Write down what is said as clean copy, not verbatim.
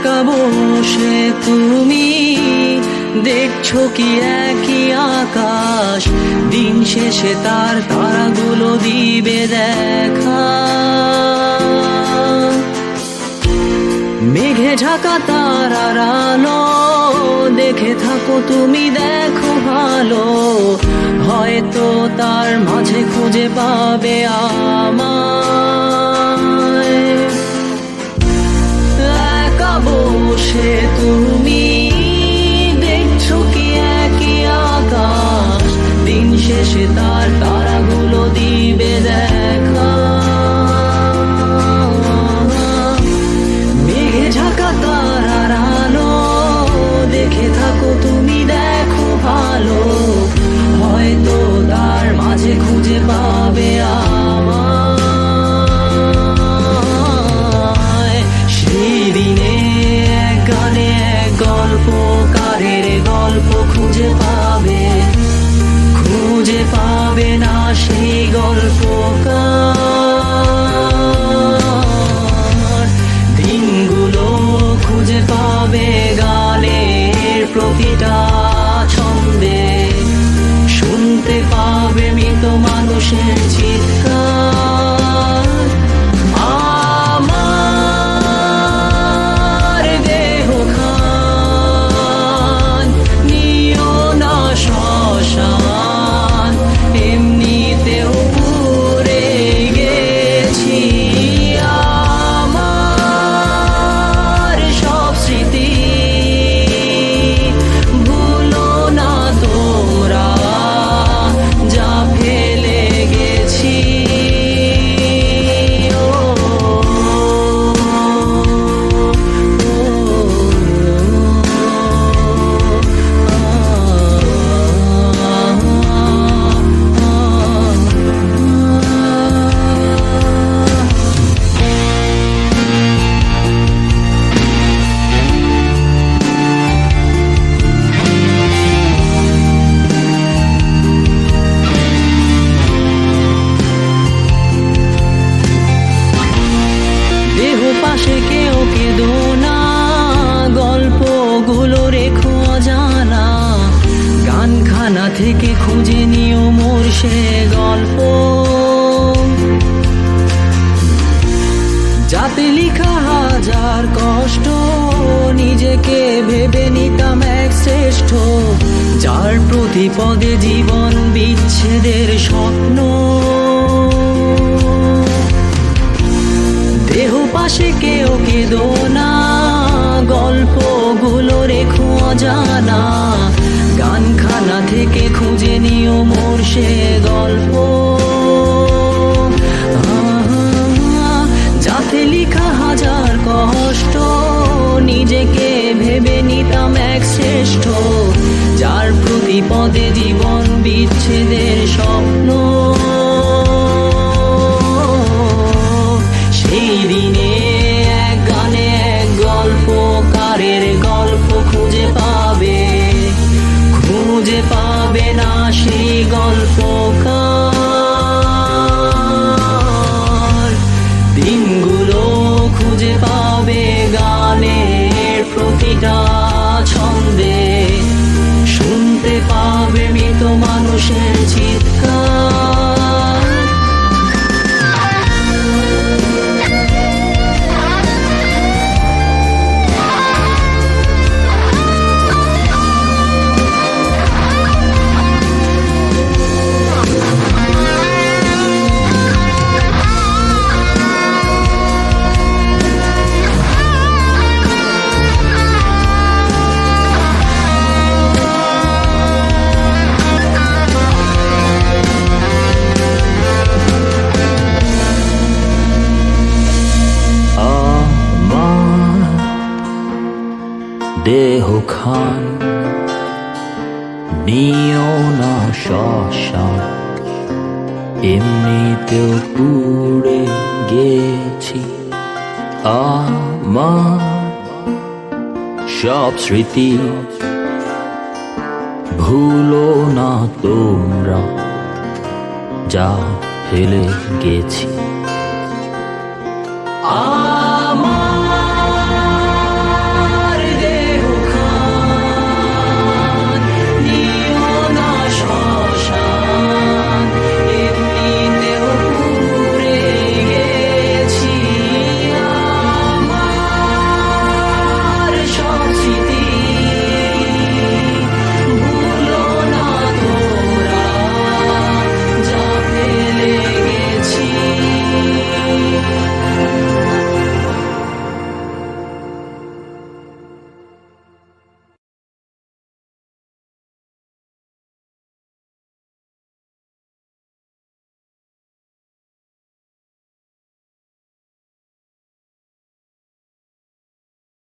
একা বসে তুমি দেখছো কি একই আকাশ, দিন শেষে তার তারাগুলো দিবে দেখা। মেঘে ঢাকা তারার আলো দেখে থাকো তুমি, দেখো ভালো, হয়তো তার মাঝে খুঁজে পাবে আমায়। একা বসে তুমি দেখছো কি একই আকাশ, দিন শেষে তার তারাগুলো দিবে দেখা। মেঘে ঢাকা তারার আলো দেখে থাকো তুমি, দেখো ভালো, হয়তো তার মাঝে খুঁজে পাবে আমায়। সেই দিনে এক গানে এক গল্পকারের গল্প খুঁজে পাবে, খুঁজে পাবে না সেই গল্পকার। দিনগুলো খুঁজে পাবে গানের প্রতিটা ছন্দে, শুনতে পাবে মৃত মানুষের চিৎকার। আমার দেহ খান নিও না শ্মশান, এমনিতেও পুড়ে গেছি। আমার সব স্মৃতি ভুলো না তোমরা, যা ফেলে গেছি। দেহ পাশে কেউ কেঁদো না, গল্পগুলো রেখো অজানা, গানখানা থেকে খুঁজে নিও মোর সে গল্প, যাতে লিখা হাজার কষ্ট নিজেকে ভেবে নিতাম এক শ্রেষ্ঠ, যার প্রতি পদে জীবন বিচ্ছেদের স্বপ্ন। দেহ পাশে কেউ কেঁদো না, গল্পগুলো রেখো অজানা, গানখানা থেকে খুঁজে নিও মোর সে গল্প, যাতে লিখা হাজার কষ্ট নিজেকে ভেবে নিতাম এক শ্রেষ্ঠ, যার প্রতি পদে জীবন বিচ্ছেদের স্বপ্ন। সেই দিনে এক গানে এক গল্পকারের গল্প খুঁজে পাবে, খুঁজে পাবে না সেই গল্পকার। দিনগুলো খুঁজে পাবে গানের প্রতিটা ছন্দে, শুনতে পাবে মৃত মানুষের চিৎকার। দেহ খান নিও না শ্মশান, এমনিতেও পুড়ে গেছি। আমার সব স্মৃতি ভুলো না তোমরা, যা ফেলে গেছি।